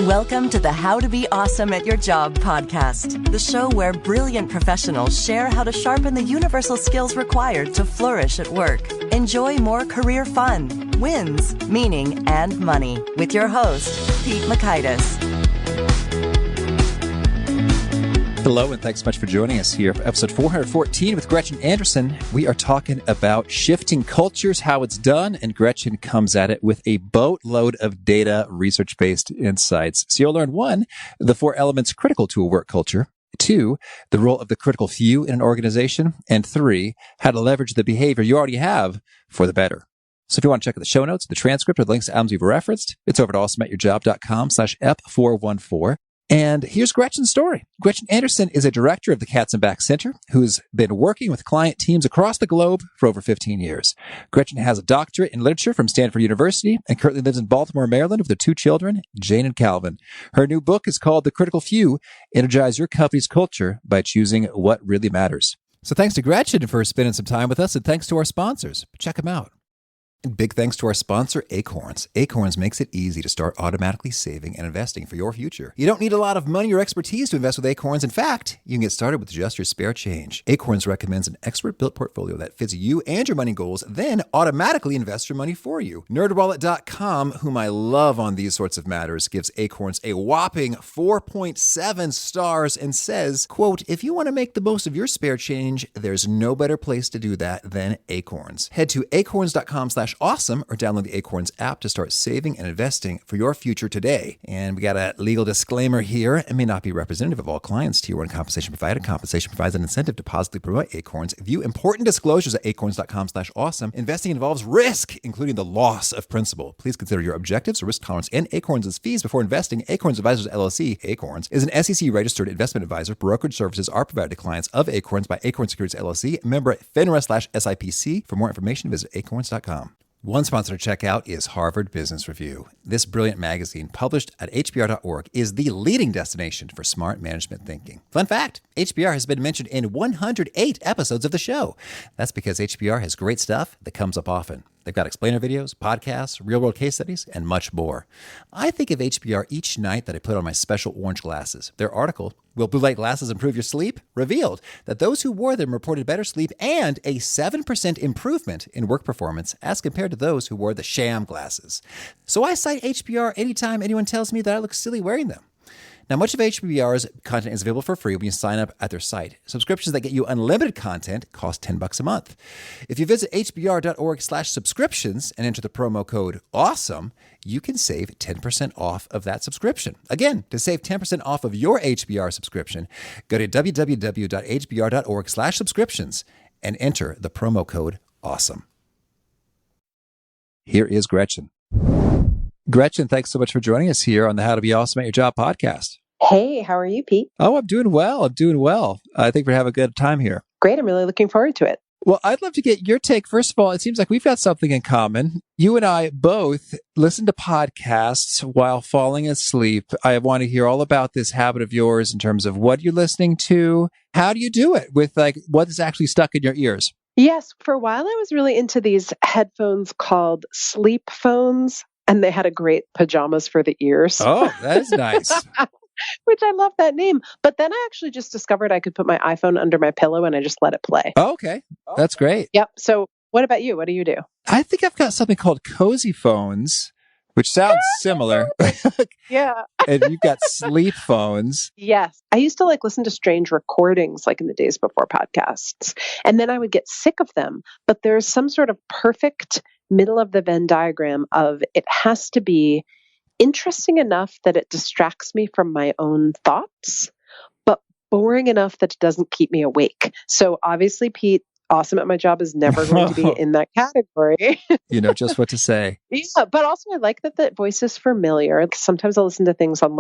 Welcome to the How to Be Awesome at Your Job podcast, the show where brilliant professionals share how to sharpen the universal skills required to flourish at work. Enjoy more career fun, wins, meaning, and money with your host, Pete Makaitis. Hello, and thanks so much for joining us here for episode 414 with Gretchen Anderson. We are talking about shifting cultures, how it's done, and Gretchen comes at it with a boatload of data, research-based insights. So you'll learn, 1, the 4 elements critical to a work culture, 2, the role of the critical few in an organization, and 3, how to leverage the behavior you already have for the better. So if you want to check out the show notes, the transcript, or the links to items we've referenced, it's over at awesomeatyourjob.com/ep414. And here's Gretchen's story. Gretchen Anderson is a director of the Katzenbach Center who's been working with client teams across the globe for over 15 years. Gretchen has a doctorate in literature from Stanford University and currently lives in Baltimore, Maryland with their 2 children, Jane and Calvin. Her new book is called The Critical Few: Energize Your Company's Culture by Choosing What Really Matters. So thanks to Gretchen for spending some time with us, and thanks to our sponsors. Check them out. And big thanks to our sponsor, Acorns. Acorns makes it easy to start automatically saving and investing for your future. You don't need a lot of money or expertise to invest with Acorns. In fact, you can get started with just your spare change. Acorns recommends an expert-built portfolio that fits you and your money goals, then automatically invests your money for you. NerdWallet.com, whom I love on these sorts of matters, gives Acorns a whopping 4.7 stars and says, quote, if you want to make the most of your spare change, there's no better place to do that than Acorns. Head to acorns.com/awesome or download the Acorns app to start saving and investing for your future today. And we got a legal disclaimer here. It may not be representative of all clients. Tier 1 compensation provided. Compensation provides an incentive to positively promote Acorns. View important disclosures at acorns.com/awesome. Investing involves risk, including the loss of principal. Please consider your objectives, risk tolerance, and Acorns' fees before investing. Acorns Advisors LLC, Acorns, is an SEC-registered investment advisor. Brokerage services are provided to clients of Acorns by Acorns Securities LLC, member FINRA/SIPC. For more information, visit acorns.com. One sponsor to check out is Harvard Business Review. This brilliant magazine, published at hbr.org, is the leading destination for smart management thinking. Fun fact, HBR has been mentioned in 108 episodes of the show. That's because HBR has great stuff that comes up often. They've got explainer videos, podcasts, real-world case studies, and much more. I think of HBR each night that I put on my special orange glasses. Their article, Will Blue Light Glasses Improve Your Sleep?, revealed that those who wore them reported better sleep and a 7% improvement in work performance as compared to those who wore the sham glasses. So I cite HBR anytime anyone tells me that I look silly wearing them. Now, much of HBR's content is available for free when you sign up at their site. Subscriptions that get you unlimited content cost $10 a month. If you visit hbr.org/subscriptions and enter the promo code AWESOME, you can save 10% off of that subscription. Again, to save 10% off of your HBR subscription, go to www.hbr.org/subscriptions and enter the promo code AWESOME. Here is Gretchen. Gretchen, thanks so much for joining us here on the How to Be Awesome at Your Job podcast. Hey, how are you, Pete? Oh, I'm doing well. I think we're having a good time here. Great. I'm really looking forward to it. Well, I'd love to get your take. First of all, it seems like we've got something in common. You and I both listen to podcasts while falling asleep. I want to hear all about this habit of yours in terms of what you're listening to. How do you do it with what is actually stuck in your ears? Yes. For a while, I was really into these headphones called sleep phones. And they had a great pajamas for the ears. Oh, that is nice. Which I love that name. But then I actually just discovered I could put my iPhone under my pillow and I just let it play. Oh, okay. That's great. Yep. So what about you? What do you do? I think I've got something called cozy phones, which sounds similar. Yeah. And you've got sleep phones. Yes. I used to listen to strange recordings in the days before podcasts. And then I would get sick of them. But there's some sort of perfect middle of the Venn diagram of it has to be interesting enough that it distracts me from my own thoughts, but boring enough that it doesn't keep me awake. So obviously, Pete, Awesome at My Job is never going to be in that category. You know just what to say. Yeah, but also I like that the voice is familiar. Sometimes I'll listen to things on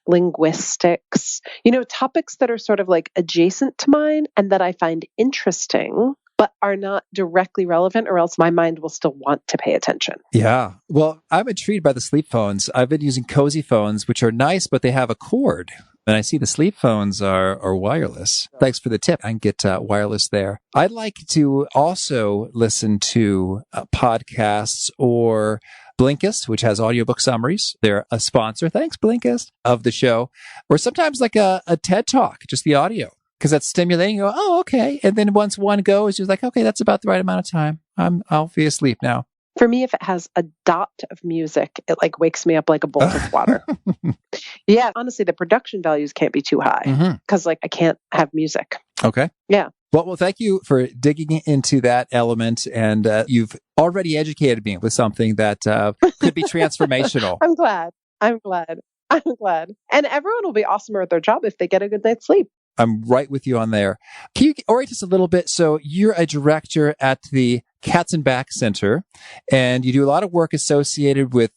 linguistics, topics that are sort of adjacent to mine and that I find interesting, but are not directly relevant, or else my mind will still want to pay attention. Yeah. Well, I'm intrigued by the sleep phones. I've been using cozy phones, which are nice, but they have a cord. And I see the sleep phones are wireless. Thanks for the tip. I can get wireless there. I'd like to also listen to podcasts or Blinkist, which has audiobook summaries. They're a sponsor. Thanks, Blinkist, of the show. Or sometimes like a TED Talk, just the audio, because that's stimulating. You go, oh, okay. And then once one goes, you're like, okay, that's about the right amount of time. I'll be asleep now. For me, if it has a dot of music, it like wakes me up like a bolt of water. Yeah, honestly, the production values can't be too high because like I can't have music. Okay. Yeah. Well, thank you for digging into that element. And you've already educated me with something that could be transformational. I'm glad. And everyone will be awesomer at their job if they get a good night's sleep. I'm right with you on there. Can you orient us a little bit? So you're a director at the Cats and Back Center, and you do a lot of work associated with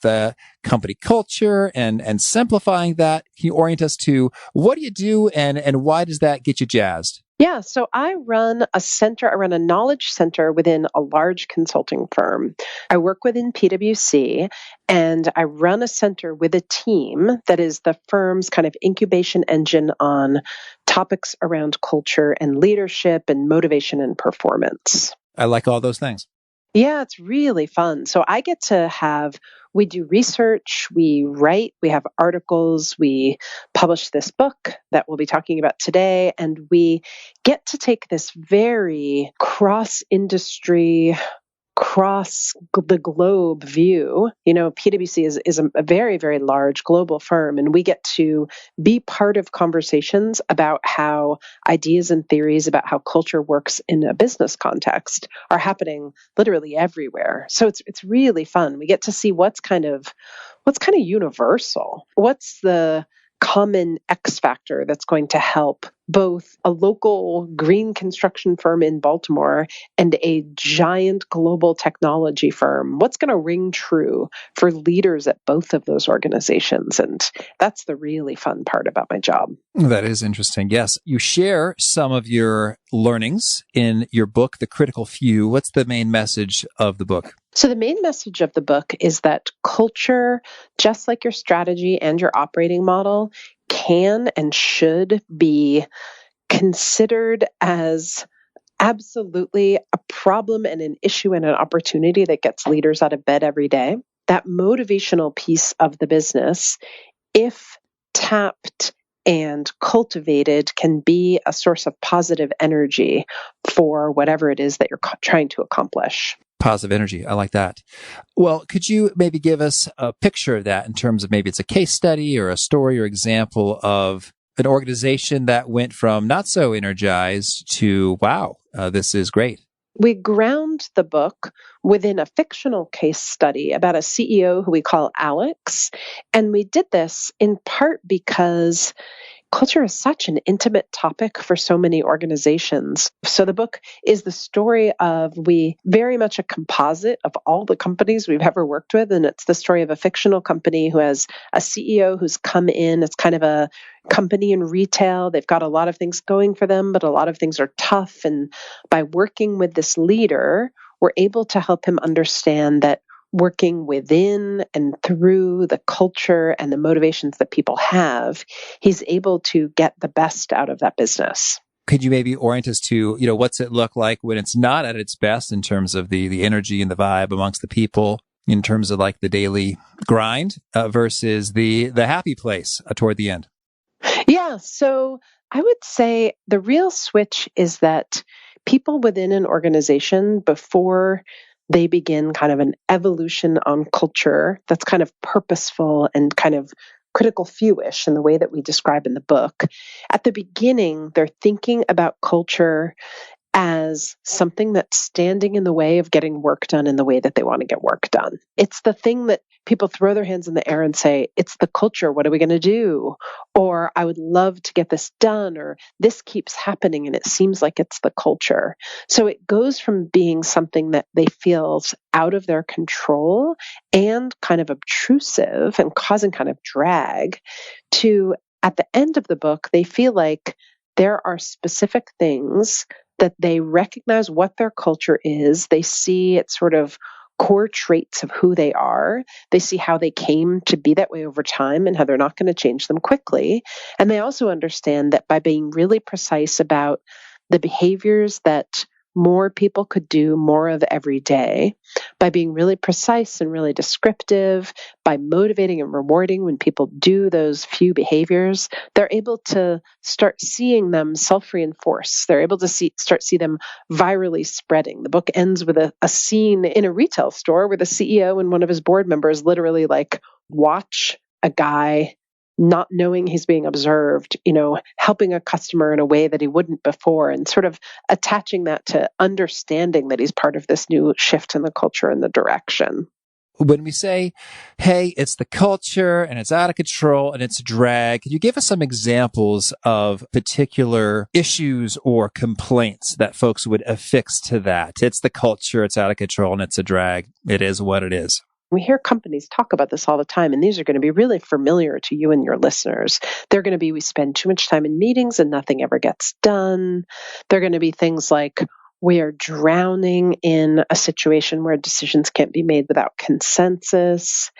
company culture and simplifying that. Can you orient us to what do you do and why does that get you jazzed? Yeah, so I run a knowledge center within a large consulting firm. I work within PwC, and I run a center with a team that is the firm's kind of incubation engine on topics around culture and leadership and motivation and performance. I like all those things. Yeah, it's really fun. So I get to we do research, we write, we have articles, we publish this book that we'll be talking about today, and we get to take this very cross-industry, cross the globe view. You know, PwC is a very, very large global firm, and we get to be part of conversations about how ideas and theories about how culture works in a business context are happening literally everywhere. So it's really fun. We get to see what's kind of universal. What's the common X factor that's going to help both a local green construction firm in Baltimore and a giant global technology firm? What's going to ring true for leaders at both of those organizations? And that's the really fun part about my job. That is interesting. Yes. You share some of your learnings in your book, The Critical Few. What's the main message of the book? So the main message of the book is that culture, just like your strategy and your operating model, can and should be considered as absolutely a problem and an issue and an opportunity that gets leaders out of bed every day. That motivational piece of the business, if tapped and cultivated, can be a source of positive energy for whatever it is that you're trying to accomplish. Positive energy. I like that. Well, could you maybe give us a picture of that in terms of maybe it's a case study or a story or example of an organization that went from not so energized to, wow, this is great? We ground the book within a fictional case study about a CEO who we call Alex. And we did this in part because culture is such an intimate topic for so many organizations. So the book is the story of, we very much a composite of all the companies we've ever worked with. And it's the story of a fictional company who has a CEO who's come in. It's kind of a company in retail. They've got a lot of things going for them, but a lot of things are tough. And by working with this leader, we're able to help him understand that working within and through the culture and the motivations that people have, he's able to get the best out of that business. Could you maybe orient us to, what's it look like when it's not at its best in terms of the energy and the vibe amongst the people, in terms of like the daily grind versus the happy place toward the end? Yeah. So I would say the real switch is that people within an organization, before they begin kind of an evolution on culture that's kind of purposeful and kind of critical fewish in the way that we describe in the book. At the beginning, they're thinking about culture as something that's standing in the way of getting work done in the way that they want to get work done. It's the thing that people throw their hands in the air and say, it's the culture, what are we going to do? Or I would love to get this done, or this keeps happening and it seems like it's the culture. So it goes from being something that they feel out of their control and kind of obtrusive and causing kind of drag to, at the end of the book, they feel like there are specific things that they recognize what their culture is. They see its sort of core traits of who they are. They see how they came to be that way over time and how they're not going to change them quickly. And they also understand that by being really precise about the behaviors that more people could do more of every day by being really precise and really descriptive, by motivating and rewarding when people do those few behaviors, they're able to start seeing them self-reinforce. They're able to start see them virally spreading. The book ends with a scene in a retail store where the CEO and one of his board members literally like watch a guy not knowing he's being observed, helping a customer in a way that he wouldn't before, and sort of attaching that to understanding that he's part of this new shift in the culture and the direction. When we say, hey, it's the culture and it's out of control and it's a drag, could you give us some examples of particular issues or complaints that folks would affix to that? It's the culture, it's out of control, and it's a drag. It is what it is. We hear companies talk about this all the time, and these are going to be really familiar to you and your listeners. They're going to be, we spend too much time in meetings and nothing ever gets done. They're going to be things like, we are drowning in a situation where decisions can't be made without consensus.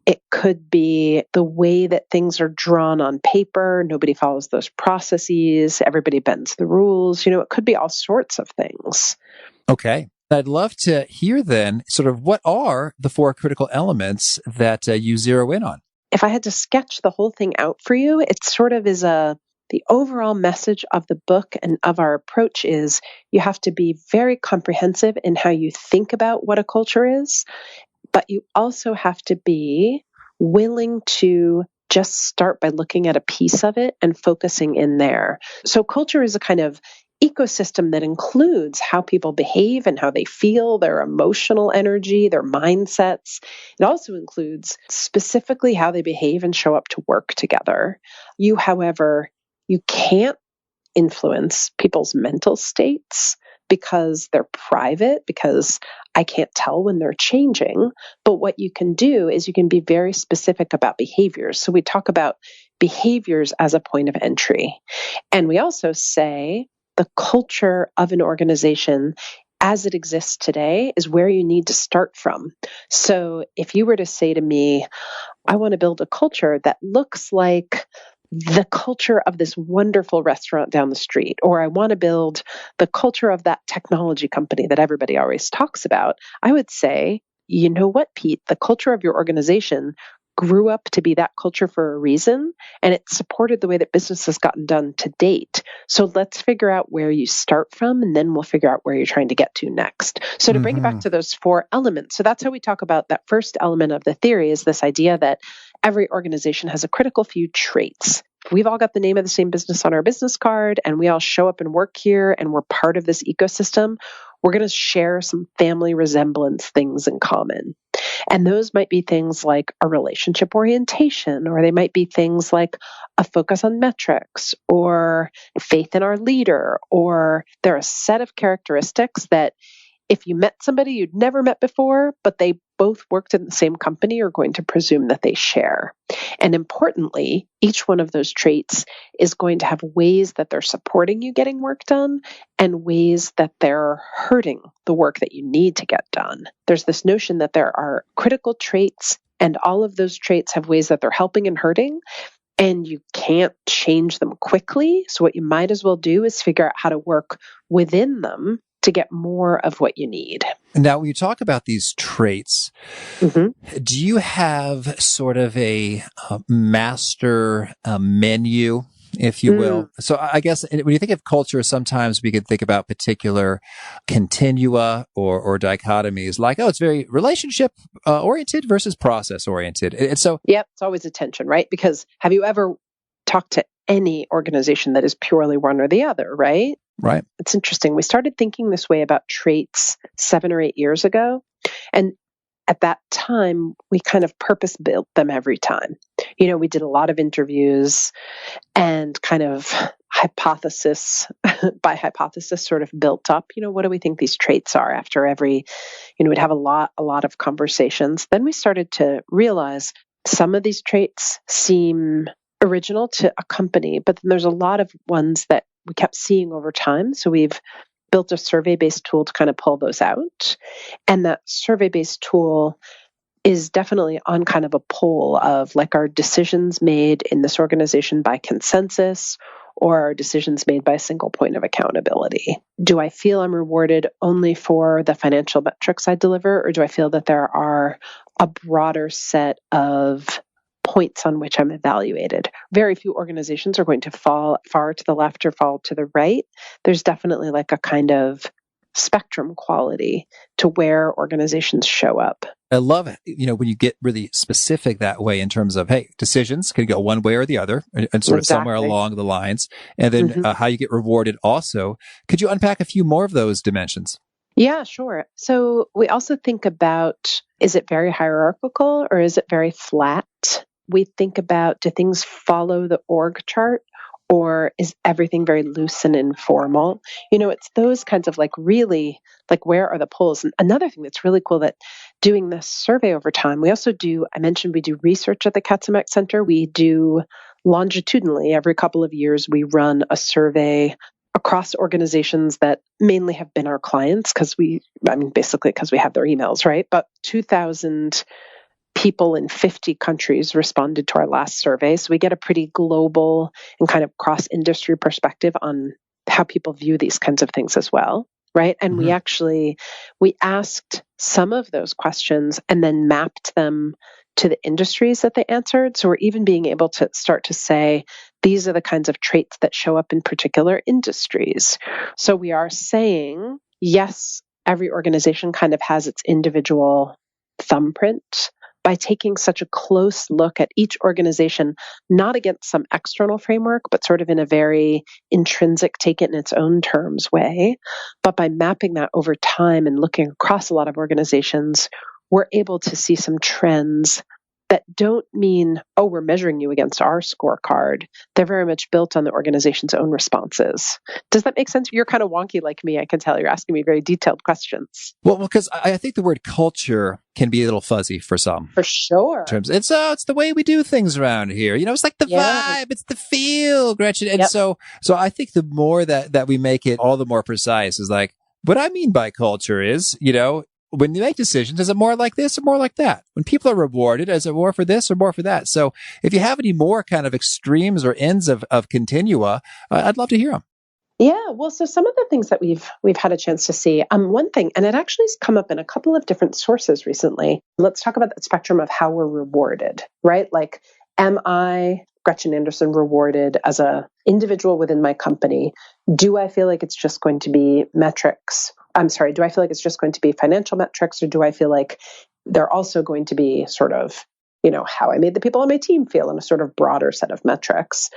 It could be the way that things are drawn on paper. Nobody follows those processes. Everybody bends the rules. It could be all sorts of things. Okay. I'd love to hear then sort of what are the 4 critical elements that you zero in on? If I had to sketch the whole thing out for you, it sort of is the overall message of the book and of our approach is you have to be very comprehensive in how you think about what a culture is, but you also have to be willing to just start by looking at a piece of it and focusing in there. So culture is a kind of ecosystem that includes how people behave and how they feel, their emotional energy, their mindsets. It also includes specifically how they behave and show up to work together. However, you can't influence people's mental states because they're private, because I can't tell when they're changing. But what you can do is you can be very specific about behaviors. So we talk about behaviors as a point of entry. And we also say the culture of an organization as it exists today is where you need to start from. So if you were to say to me, I want to build a culture that looks like the culture of this wonderful restaurant down the street, or I want to build the culture of that technology company that everybody always talks about, I would say, you know what, Pete, the culture of your organization grew up to be that culture for a reason, and it supported the way that business has gotten done to date. So let's figure out where you start from, and then we'll figure out where you're trying to get to next. So to bring it back to those 4 elements, so that's how we talk about that first element of the theory is this idea that every organization has a critical few traits. We've all got the name of the same business on our business card, and we all show up and work here, and we're part of this ecosystem. We're going to share some family resemblance things in common. And those might be things like a relationship orientation, or they might be things like a focus on metrics, or faith in our leader, or they're a set of characteristics that if you met somebody you'd never met before, but they both worked in the same company, you're going to presume that they share. And importantly, each one of those traits is going to have ways that they're supporting you getting work done and ways that they're hurting the work that you need to get done. There's this notion that there are critical traits, and all of those traits have ways that they're helping and hurting, and you can't change them quickly. So what you might as well do is figure out how to work within them to get more of what you need. Now, when you talk about these traits, do you have sort of a master menu, if you will? So I guess when you think of culture, sometimes we could think about particular continua or dichotomies like, oh, it's very relationship oriented versus process oriented. And so, yep, it's always a tension, right? Because have you ever talked to any organization that is purely one or the other, right? Right. It's interesting. We started thinking this way about traits 7 or 8 years ago. And at that time, we kind of purpose built them every time. We did a lot of interviews and kind of hypothesis by hypothesis sort of built up, what do we think these traits are after every, we'd have a lot of conversations. Then we started to realize some of these traits seem original to a company, but then there's a lot of ones that we kept seeing over time. So we've built a survey-based tool to kind of pull those out. And that survey-based tool is definitely on kind of a poll of like, are decisions made in this organization by consensus, or are decisions made by a single point of accountability? Do I feel I'm rewarded only for the financial metrics I deliver, or do I feel that there are a broader set of points on which I'm evaluated? Very few organizations are going to fall far to the left or fall to the right. There's definitely like a kind of spectrum quality to where organizations show up. I love it. When you get really specific that way in terms of, hey, decisions can go one way or the other and sort of somewhere along the lines. And then how you get rewarded also. Could you unpack a few more of those dimensions? Yeah, sure. So we also think about, is it very hierarchical or is it very flat? We think about, do things follow the org chart? Or is everything very loose and informal? It's those kinds of really, where are the polls? And another thing that's really cool that doing this survey over time, we also do, I mentioned we do research at the Katzenbach Center. We do longitudinally, every couple of years, we run a survey across organizations that mainly have been our clients because basically because we have their emails, right? But 2,000 people in 50 countries responded to our last survey. So we get a pretty global and kind of cross-industry perspective on how people view these kinds of things as well, right? And we asked some of those questions and then mapped them to the industries that they answered. So we're even being able to start to say, these are the kinds of traits that show up in particular industries. So we are saying, yes, every organization kind of has its individual thumbprint, by taking such a close look at each organization, not against some external framework, but sort of in a very intrinsic, take it in its own terms way. But by mapping that over time and looking across a lot of organizations, we're able to see some trends that don't mean, oh, we're measuring you against our scorecard. They're very much built on the organization's own responses. Does that make sense? You're kind of wonky like me. I can tell you're asking me very detailed questions. Well, because I think the word culture can be a little fuzzy for some. For sure. In terms, it's the way we do things around here. It's like the vibe, it's the feel, Gretchen. And so I think the more that we make it all the more precise is like, what I mean by culture is, when you make decisions, is it more like this or more like that? When people are rewarded, is it more for this or more for that? So if you have any more kind of extremes or ends of continua, I'd love to hear them. Yeah, well, so some of the things that we've had a chance to see, one thing, and it actually has come up in a couple of different sources recently. Let's talk about the spectrum of how we're rewarded, right? Like, am I, Gretchen Anderson, rewarded as an individual within my company? Do I feel like it's just going to be metrics? Do I feel like it's just going to be financial metrics, or do I feel like they're also going to be sort of, how I made the people on my team feel in a sort of broader set of metrics?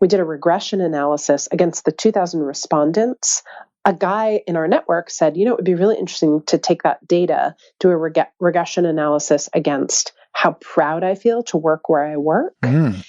We did a regression analysis against the 2,000 respondents. A guy in our network said, it would be really interesting to take that data, do a regression analysis against how proud I feel to work where I work. And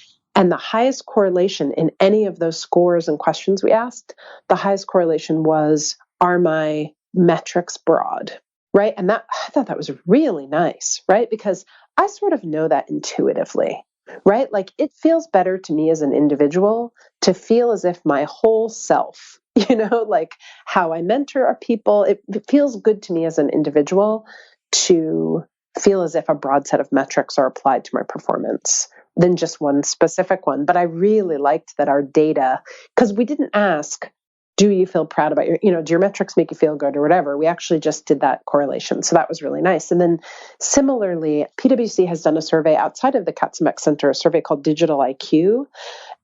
the highest correlation in any of those scores and questions we asked, the highest correlation was, are my metrics broad, right? And I thought that was really nice, right? Because I sort of know that intuitively, right? Like, it feels better to me as an individual to feel as if my whole self, like how I mentor our people, it feels good to me as an individual to feel as if a broad set of metrics are applied to my performance than just one specific one. But I really liked that our data, because we didn't ask, do you feel proud about do your metrics make you feel good or whatever? We actually just did that correlation. So that was really nice. And then similarly, PwC has done a survey outside of the Katzenbach Center, a survey called Digital IQ.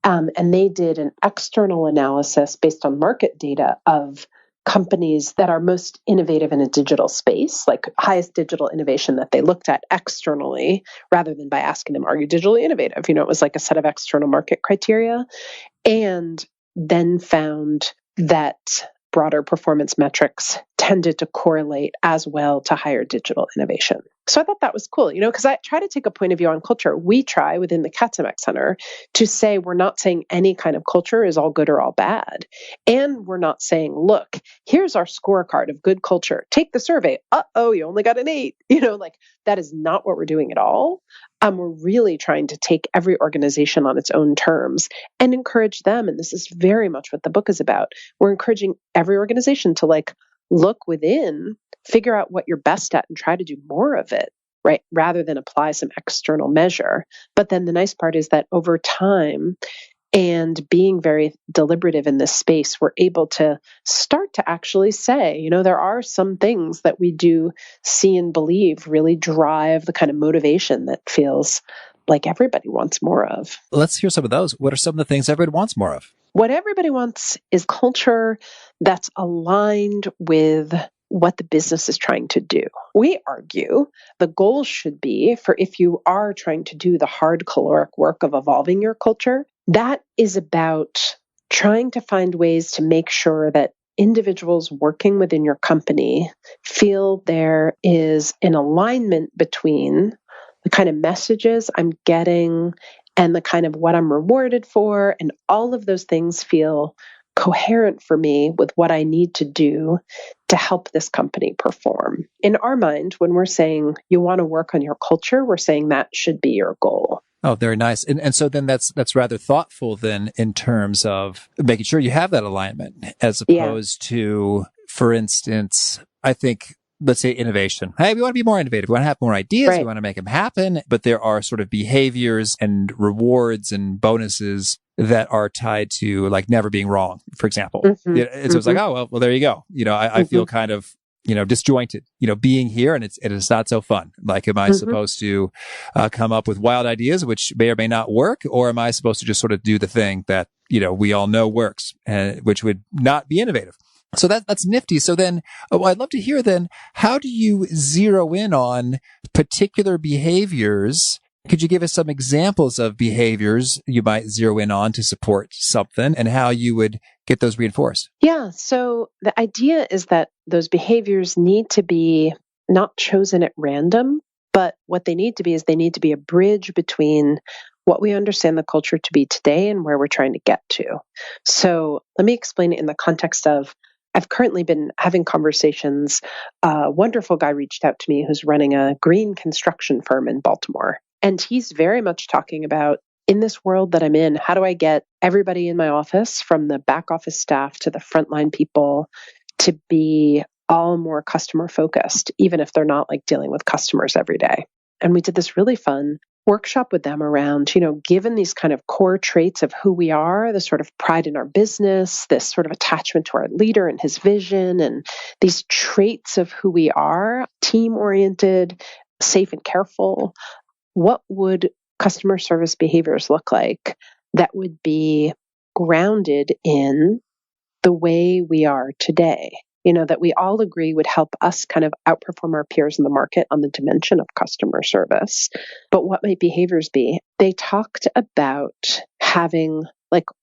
And they did an external analysis based on market data of companies that are most innovative in a digital space, like highest digital innovation that they looked at externally, rather than by asking them, are you digitally innovative? It was like a set of external market criteria. And then found that broader performance metrics tended to correlate as well to higher digital innovation. So I thought that was cool, because I try to take a point of view on culture. We try within the Katzenbach Center to say we're not saying any kind of culture is all good or all bad. And we're not saying, look, here's our scorecard of good culture. Take the survey. Uh-oh, you only got an 8. That is not what we're doing at all. We're really trying to take every organization on its own terms and encourage them. And this is very much what the book is about. We're encouraging every organization to look within, figure out what you're best at and try to do more of it, right? Rather than apply some external measure. But then the nice part is that over time, And being very deliberative in this space, we're able to start to actually say, there are some things that we do see and believe really drive the kind of motivation that feels like everybody wants more of. Let's hear some of those. What are some of the things everybody wants more of? What everybody wants is culture that's aligned with what the business is trying to do. We argue the goal should be for if you are trying to do the hard caloric work of evolving your culture, that is about trying to find ways to make sure that individuals working within your company feel there is an alignment between the kind of messages I'm getting and the kind of what I'm rewarded for, and all of those things feel coherent for me with what I need to do to help this company perform. In our mind, when we're saying you want to work on your culture, we're saying that should be your goal. Oh, very nice. And so then that's rather thoughtful then in terms of making sure you have that alignment as opposed to, for instance, I think, let's say innovation. Hey, we want to be more innovative. We want to have more ideas. Right. We want to make them happen. But there are sort of behaviors and rewards and bonuses that are tied to like never being wrong, for example. Mm-hmm. And so it's like, oh, well, there you go. I feel kind of, disjointed, being here and it's not so fun. Like, am I supposed to come up with wild ideas, which may or may not work? Or am I supposed to just sort of do the thing that, we all know works, which would not be innovative? So that's nifty. So then I'd love to hear then, how do you zero in on particular behaviors? Could you give us some examples of behaviors you might zero in on to support something and how you would get those reinforced? Yeah. So the idea is that those behaviors need to be not chosen at random, but what they need to be is they need to be a bridge between what we understand the culture to be today and where we're trying to get to. So let me explain it in the context of I've currently been having conversations. A wonderful guy reached out to me who's running a green construction firm in Baltimore. And he's very much talking about, in this world that I'm in, how do I get everybody in my office, from the back office staff to the frontline people, to be all more customer focused, even if they're not like dealing with customers every day. And we did this really fun workshop with them around, given these kind of core traits of who we are, the sort of pride in our business, this sort of attachment to our leader and his vision, and these traits of who we are, team oriented, safe and careful. What would customer service behaviors look like that would be grounded in the way we are today? That we all agree would help us kind of outperform our peers in the market on the dimension of customer service. But what might behaviors be? They talked about having,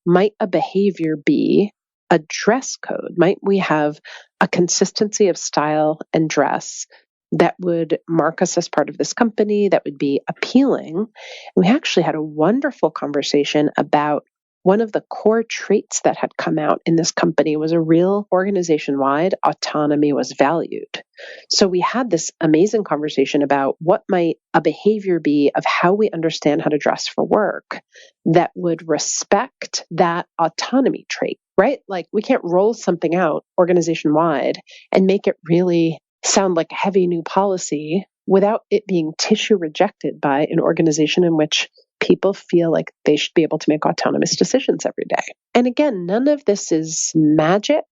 might a behavior be a dress code? Might we have a consistency of style and dress that would mark us as part of this company, that would be appealing? And we actually had a wonderful conversation about one of the core traits that had come out in this company was a real organization-wide autonomy was valued. So we had this amazing conversation about what might a behavior be of how we understand how to dress for work that would respect that autonomy trait, right? Like, we can't roll something out organization-wide and make it really sound like a heavy new policy without it being tissue rejected by an organization in which people feel like they should be able to make autonomous decisions every day. And again, none of this is magic,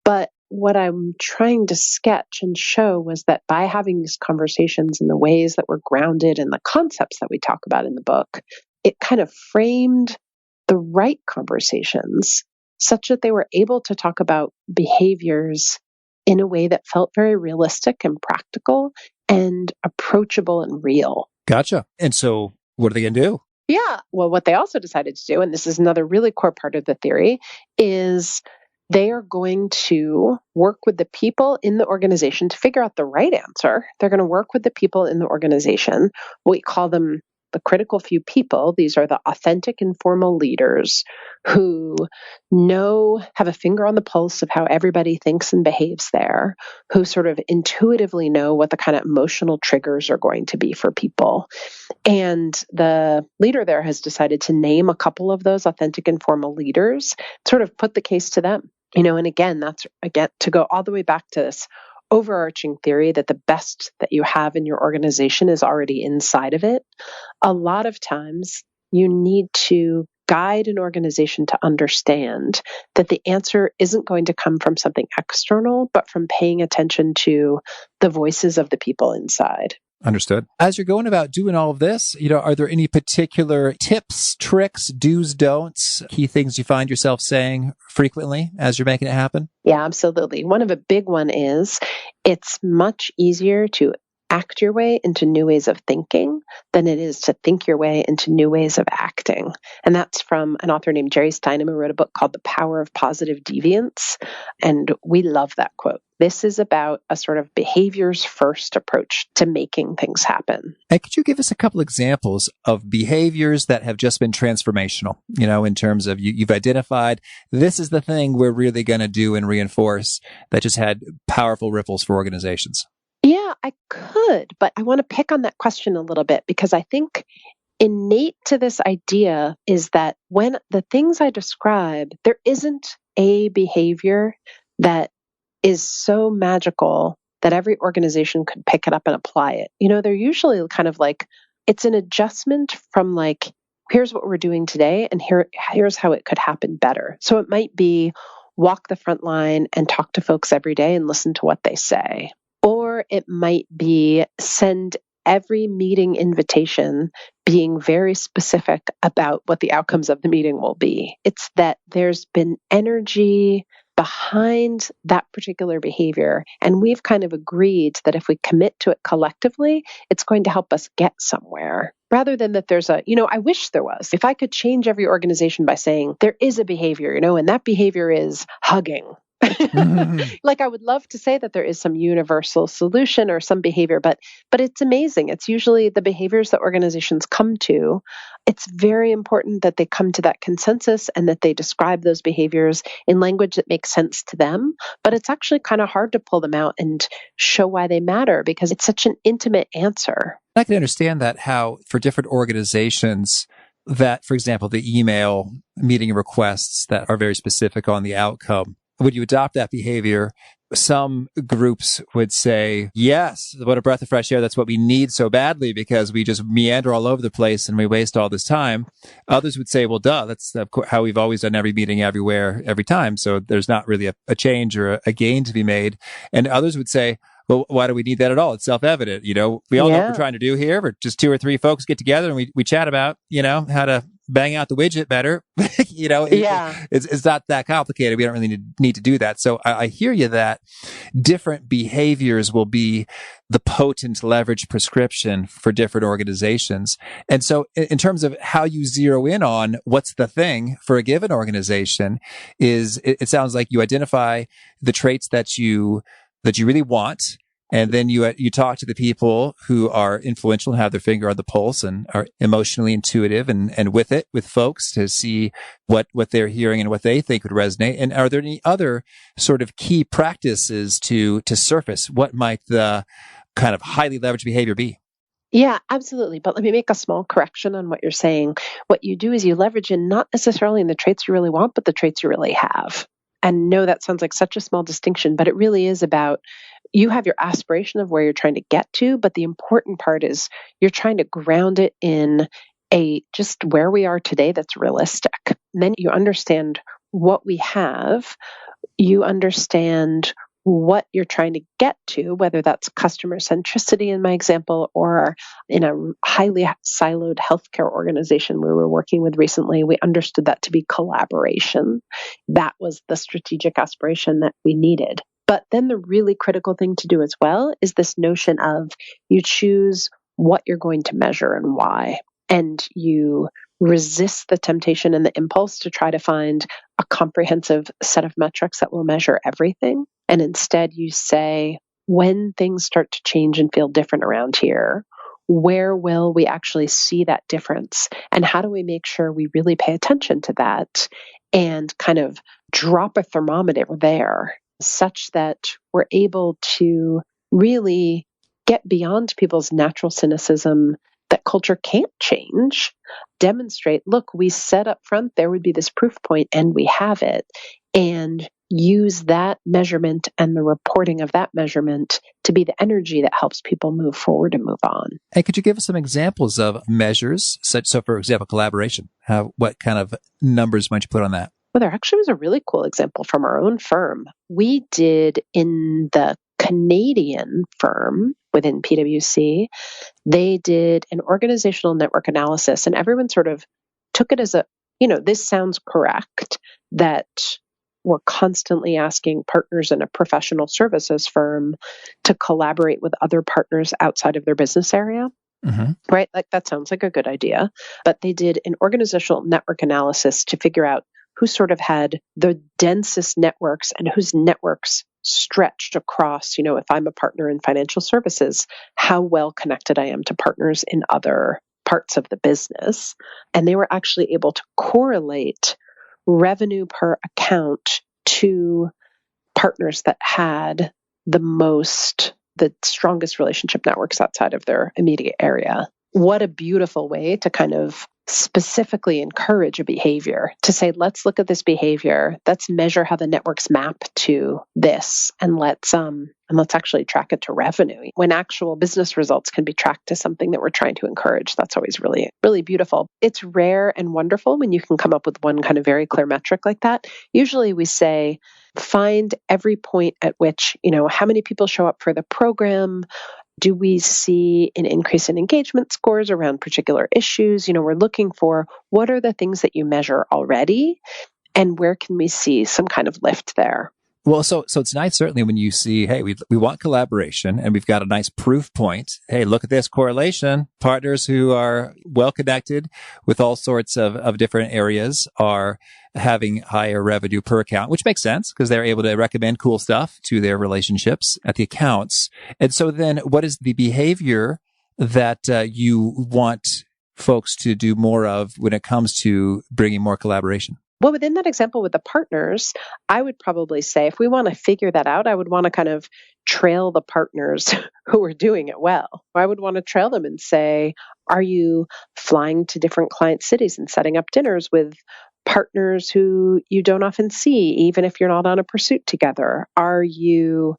but what I'm trying to sketch and show was that by having these conversations in the ways that were grounded in the concepts that we talk about in the book, it kind of framed the right conversations such that they were able to talk about behaviors in a way that felt very realistic and practical and approachable and real. Gotcha. And so what are they going to do? Yeah. Well, what they also decided to do, and this is another really core part of the theory, is they are going to work with the people in the organization to figure out the right answer. They're going to work with the people in the organization. We call them the critical few people. These are the authentic, informal leaders who have a finger on the pulse of how everybody thinks and behaves there, who sort of intuitively know what the kind of emotional triggers are going to be for people. And the leader there has decided to name a couple of those authentic, informal leaders, sort of put the case to them. And again, that's to go all the way back to this overarching theory that the best that you have in your organization is already inside of it. A lot of times you need to guide an organization to understand that the answer isn't going to come from something external, but from paying attention to the voices of the people inside. Understood. As you're going about doing all of this, are there any particular tips, tricks, do's, don'ts, key things you find yourself saying frequently as you're making it happen? Yeah, absolutely. One of a big one is it's much easier to act your way into new ways of thinking than it is to think your way into new ways of acting. And that's from an author named Jerry Steinem, who wrote a book called The Power of Positive Deviance. And we love that quote. This is about a sort of behaviors first approach to making things happen. And could you give us a couple examples of behaviors that have just been transformational, in terms of you've identified this is the thing we're really going to do and reinforce that just had powerful ripples for organizations? Yeah, I could, but I want to pick on that question a little bit because I think innate to this idea is that when the things I describe, there isn't a behavior that is so magical that every organization could pick it up and apply it. They're usually kind of like, it's an adjustment from like, here's what we're doing today and here's how it could happen better. So it might be walk the front line and talk to folks every day and listen to what they say. Or it might be send every meeting invitation being very specific about what the outcomes of the meeting will be. It's that there's been energy behind that particular behavior. And we've kind of agreed that if we commit to it collectively, it's going to help us get somewhere. Rather than that there's I wish there was. If I could change every organization by saying there is a behavior, and that behavior is hugging. Like I would love to say that there is some universal solution or some behavior, but it's amazing. It's usually the behaviors that organizations come to. It's very important that they come to that consensus and that they describe those behaviors in language that makes sense to them. But it's actually kind of hard to pull them out and show why they matter because it's such an intimate answer. I can understand that how for different organizations that, for example, the email meeting requests that are very specific on the outcome, would you adopt that behavior? Some groups would say, yes, what a breath of fresh air. That's what we need so badly because we just meander all over the place and we waste all this time. Others would say, well, duh, that's how we've always done every meeting everywhere, every time. So there's not really a change or a gain to be made. And others would say, well, why do we need that at all? It's self-evident. We all know what we're trying to do here. We're just 2 or 3 folks get together and we chat about, how to bang out the widget better. It's not that complicated. We don't really need to do that. So I hear you that different behaviors will be the potent leverage prescription for different organizations. And so in terms of how you zero in on what's the thing for a given organization is it sounds like you identify the traits that you really want. And then you talk to the people who are influential and have their finger on the pulse and are emotionally intuitive and with folks to see what they're hearing and what they think would resonate. And are there any other sort of key practices to surface? What might the kind of highly leveraged behavior be? Yeah, absolutely. But let me make a small correction on what you're saying. What you do is you leverage in not necessarily in the traits you really want, but the traits you really have. And no, that sounds like such a small distinction, but it really is about you have your aspiration of where you're trying to get to, but the important part is you're trying to ground it in just where we are today that's realistic. And then you understand what we have, you understand what you're trying to get to, whether that's customer centricity in my example, or in a highly siloed healthcare organization we were working with recently, we understood that to be collaboration. That was the strategic aspiration that we needed. But then the really critical thing to do as well is this notion of you choose what you're going to measure and why. And you resist the temptation and the impulse to try to find a comprehensive set of metrics that will measure everything. And instead you say, when things start to change and feel different around here, where will we actually see that difference? And how do we make sure we really pay attention to that and kind of drop a thermometer there such that we're able to really get beyond people's natural cynicism, that culture can't change, demonstrate, look, we said up front there would be this proof point and we have it, and use that measurement and the reporting of that measurement to be the energy that helps people move forward and move on. And could you give us some examples of measures? So for example, collaboration. What kind of numbers might you put on that? Well, there actually was a really cool example from our own firm. We did in the Canadian firm within PwC, they did an organizational network analysis, and everyone sort of took it as this sounds correct, that we're constantly asking partners in a professional services firm to collaborate with other partners outside of their business area. Mm-hmm. Right? Like that sounds like a good idea. But they did an organizational network analysis to figure out who sort of had the densest networks and whose networks stretched across, if I'm a partner in financial services, how well connected I am to partners in other parts of the business. And they were actually able to correlate revenue per account to partners that had the strongest relationship networks outside of their immediate area. What a beautiful way to kind of specifically encourage a behavior, to say, let's look at this behavior, let's measure how the networks map to this, and let's actually track it to revenue. When actual business results can be tracked to something that we're trying to encourage, that's always really, really beautiful. It's rare and wonderful when you can come up with one kind of very clear metric like that. Usually we say, find every point at which, how many people show up for the program. Do we see an increase in engagement scores around particular issues? We're looking for what are the things that you measure already, and where can we see some kind of lift there? Well, so it's nice, certainly, when you see, hey, we want collaboration, and we've got a nice proof point. Hey, look at this correlation. Partners who are well connected with all sorts of different areas are having higher revenue per account, which makes sense because they're able to recommend cool stuff to their relationships at the accounts. And so then what is the behavior that you want folks to do more of when it comes to bringing more collaboration? Well, within that example with the partners, I would probably say if we want to figure that out, I would want to kind of trail the partners who are doing it well. I would want to trail them and say, are you flying to different client cities and setting up dinners with partners who you don't often see, even if you're not on a pursuit together? Are you,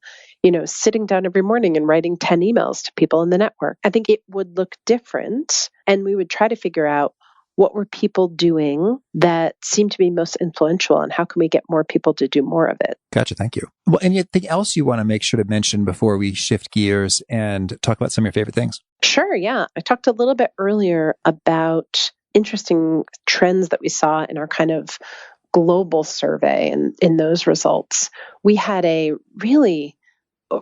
sitting down every morning and writing 10 emails to people in the network? I think it would look different, and we would try to figure out what were people doing that seemed to be most influential, and how can we get more people to do more of it? Gotcha. Thank you. Well, anything else you want to make sure to mention before we shift gears and talk about some of your favorite things? Sure. Yeah. I talked a little bit earlier about interesting trends that we saw in our kind of global survey, and in those results, we had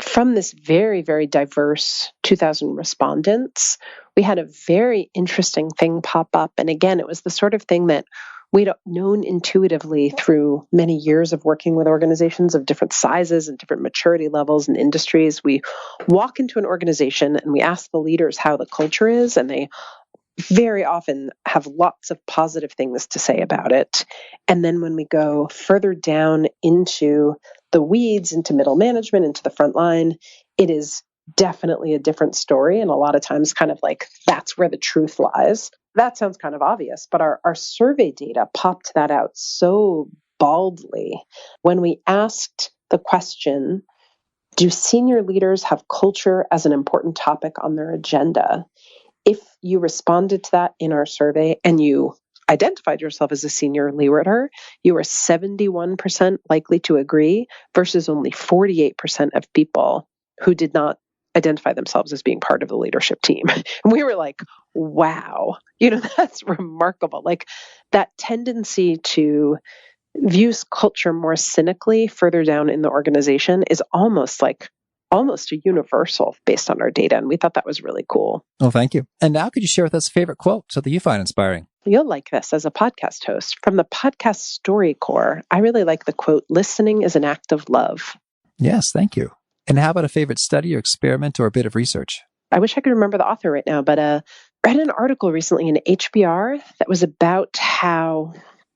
from this very, very diverse 2,000 respondents, we had a very interesting thing pop up. And again, it was the sort of thing that we'd known intuitively through many years of working with organizations of different sizes and different maturity levels and industries. We walk into an organization and we ask the leaders how the culture is, and they very often have lots of positive things to say about it. And then when we go further down into the weeds, into middle management, into the front line, it is definitely a different story. And a lot of times kind of like, that's where the truth lies. That sounds kind of obvious, but our survey data popped that out so baldly. When we asked the question, do senior leaders have culture as an important topic on their agenda? If you responded to that in our survey and you identified yourself as a senior leader, you were 71% likely to agree versus only 48% of people who did not identify themselves as being part of the leadership team. And we were like, wow, that's remarkable. Like that tendency to view culture more cynically further down in the organization is almost a universal based on our data. And we thought that was really cool. Well, thank you. And now could you share with us a favorite quote, something you find inspiring? You'll like this as a podcast host. From the podcast Story Core, I really like the quote, listening is an act of love. Yes, thank you. And how about a favorite study or experiment or a bit of research? I wish I could remember the author right now, but read an article recently in HBR that was about how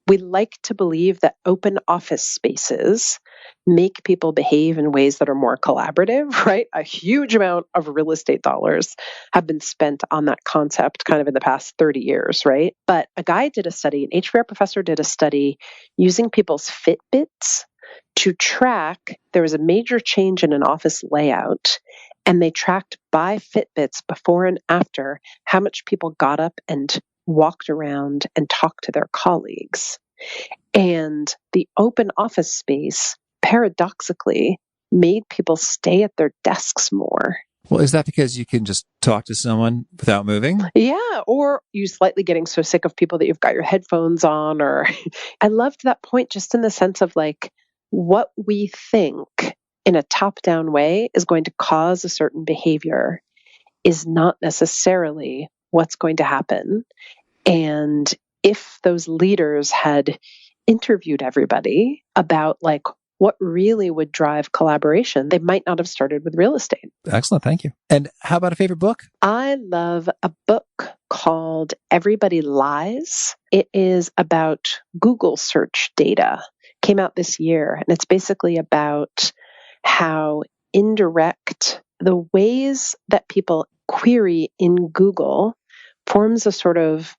We like to believe that open office spaces make people behave in ways that are more collaborative, right? A huge amount of real estate dollars have been spent on that concept kind of in the past 30 years, right? But a guy did a study, an HBR professor did a study using people's Fitbits to track, there was a major change in an office layout, and they tracked by Fitbits before and after how much people got up and walked around and talked to their colleagues. And the open office space, paradoxically, made people stay at their desks more. Well, is that because you can just talk to someone without moving? Yeah, or you slightly getting so sick of people that you've got your headphones on, or I loved that point just in the sense of like what we think in a top-down way is going to cause a certain behavior is not necessarily what's going to happen. And if those leaders had interviewed everybody about like what really would drive collaboration, they might not have started with real estate. Excellent. Thank you. And how about a favorite book? I love a book called Everybody Lies. It is about Google search data. Came out this year, and it's basically about how indirect the ways that people query in Google forms a sort of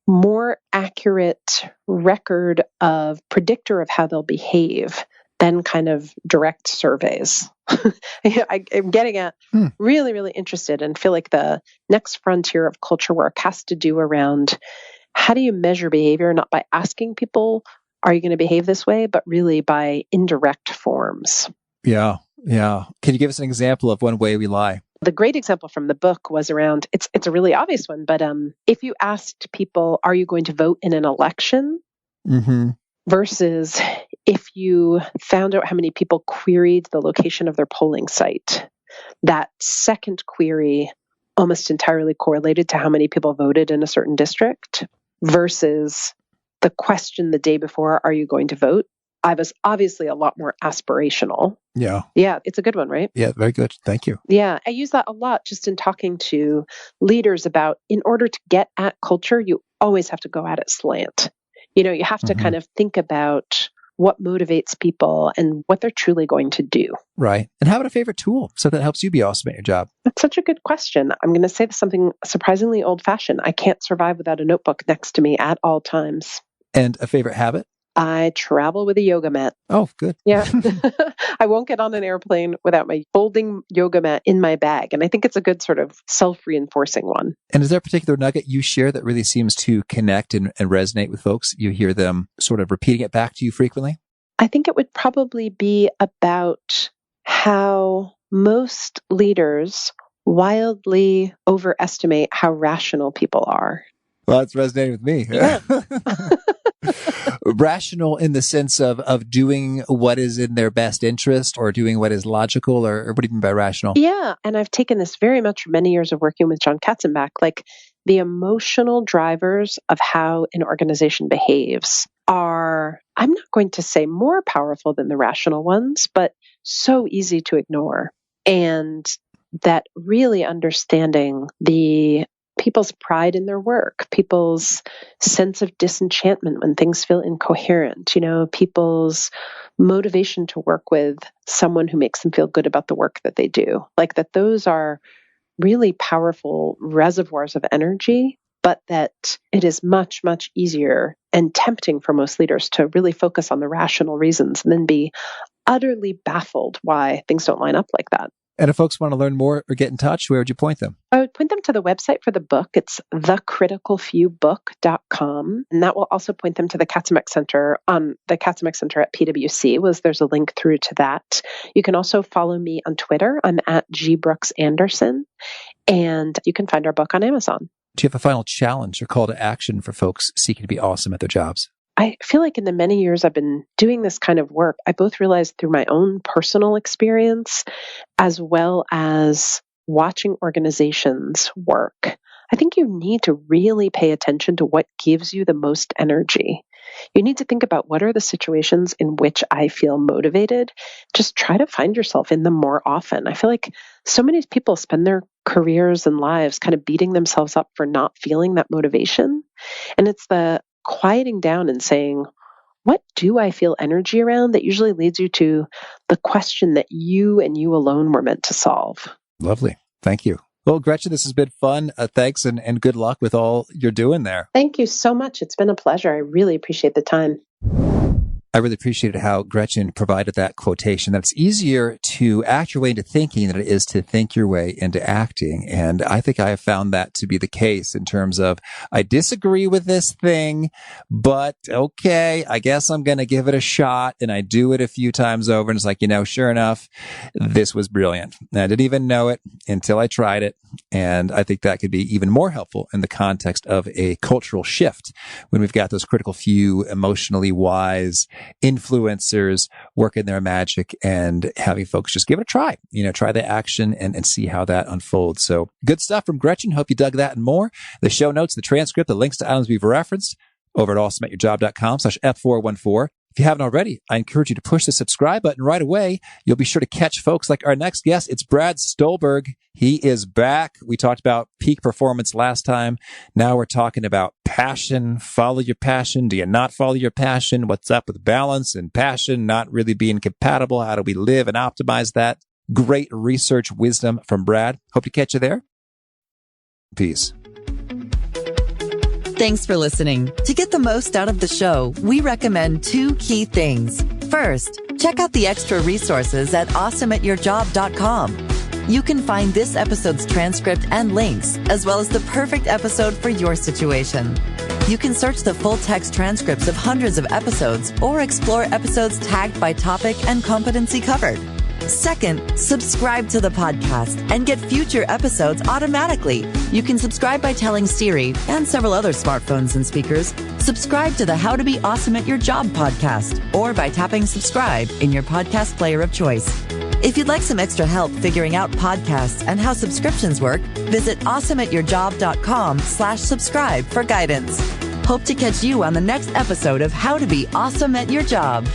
more accurate record of predictor of how they'll behave than kind of direct surveys. I'm getting at really, really interested and feel like the next frontier of culture work has to do around how do you measure behavior, not by asking people, are you going to behave this way, but really by indirect forms. Yeah. Can you give us an example of one way we lie? The great example from the book was around, it's a really obvious one, but if you asked people, are you going to vote in an election? Versus if you found out how many people queried the location of their polling site, that second query almost entirely correlated to how many people voted in a certain district versus the question the day before, are you going to vote? I was obviously a lot more aspirational. Yeah. Yeah, it's a good one, right? Yeah, very good. Thank you. Yeah, I use that a lot just in talking to leaders about in order to get at culture, you always have to go at it slant. You know, you have to kind of think about what motivates people and what they're truly going to do. Right. And how about a favorite tool? So that helps you be awesome at your job. That's such a good question. I'm going to say something surprisingly old-fashioned. I can't survive without a notebook next to me at all times. And a favorite habit? I travel with a yoga mat. Oh, good. Yeah. I won't get on an airplane without my folding yoga mat in my bag. And I think it's a good sort of self-reinforcing one. And is there a particular nugget you share that really seems to connect and resonate with folks? You hear them sort of repeating it back to you frequently? I think it would probably be about how most leaders wildly overestimate how rational people are. Well, it's resonating with me. Yeah. Rational in the sense of doing what is in their best interest or doing what is logical, or what do you mean by rational? Yeah. And I've taken this very much from many years of working with John Katzenbach, like the emotional drivers of how an organization behaves are, I'm not going to say more powerful than the rational ones, but so easy to ignore. And that really understanding the people's pride in their work, people's sense of disenchantment when things feel incoherent, you know, people's motivation to work with someone who makes them feel good about the work that they do. Like that those are really powerful reservoirs of energy, but that it is much, much easier and tempting for most leaders to really focus on the rational reasons and then be utterly baffled why things don't line up like that. And if folks want to learn more or get in touch, where would you point them? I would point them to the website for the book. It's thecriticalfewbook.com. And that will also point them to the Katzenbach Center on the Katzenbach Center at PwC. There's a link through to that. You can also follow me on Twitter. I'm at GBrooksAnderson. And you can find our book on Amazon. Do you have a final challenge or call to action for folks seeking to be awesome at their jobs? I feel like in the many years I've been doing this kind of work, I both realized through my own personal experience as well as watching organizations work. I think you need to really pay attention to what gives you the most energy. You need to think about what are the situations in which I feel motivated. Just try to find yourself in them more often. I feel like so many people spend their careers and lives kind of beating themselves up for not feeling that motivation. And it's the quieting down and saying, what do I feel energy around? That usually leads you to the question that you and you alone were meant to solve. Lovely. Thank you. Well, Gretchen, this has been fun. Thanks and good luck with all you're doing there. Thank you so much. It's been a pleasure. I really appreciate the time. I really appreciated how Gretchen provided that quotation, that it's easier to act your way into thinking than it is to think your way into acting. And I think I have found that to be the case in terms of, I disagree with this thing, but okay, I guess I'm going to give it a shot. And I do it a few times over. And it's like, sure enough, this was brilliant. And I didn't even know it until I tried it. And I think that could be even more helpful in the context of a cultural shift when we've got those critical few, emotionally wise influencers working their magic and having folks just give it a try, try the action and see how that unfolds. So good stuff from Gretchen. Hope you dug that and more. The show notes, the transcript, the links to items we've referenced over at awesomeatyourjob.com/F414. If you haven't already, I encourage you to push the subscribe button right away. You'll be sure to catch folks like our next guest. It's Brad Stolberg. He is back. We talked about peak performance last time. Now we're talking about passion. Follow your passion. Do you not follow your passion? What's up with balance and passion not really being compatible? How do we live and optimize that? Great research wisdom from Brad. Hope to catch you there. Peace. Thanks for listening. To get the most out of the show, we recommend 2 key things. First, check out the extra resources at awesomeatyourjob.com. You can find this episode's transcript and links, as well as the perfect episode for your situation. You can search the full text transcripts of hundreds of episodes or explore episodes tagged by topic and competency covered. Second, subscribe to the podcast and get future episodes automatically. You can subscribe by telling Siri and several other smartphones and speakers, subscribe to the How to Be Awesome at Your Job podcast, or by tapping subscribe in your podcast player of choice. If you'd like some extra help figuring out podcasts and how subscriptions work, visit awesomeatyourjob.com/subscribe for guidance. Hope to catch you on the next episode of How to Be Awesome at Your Job.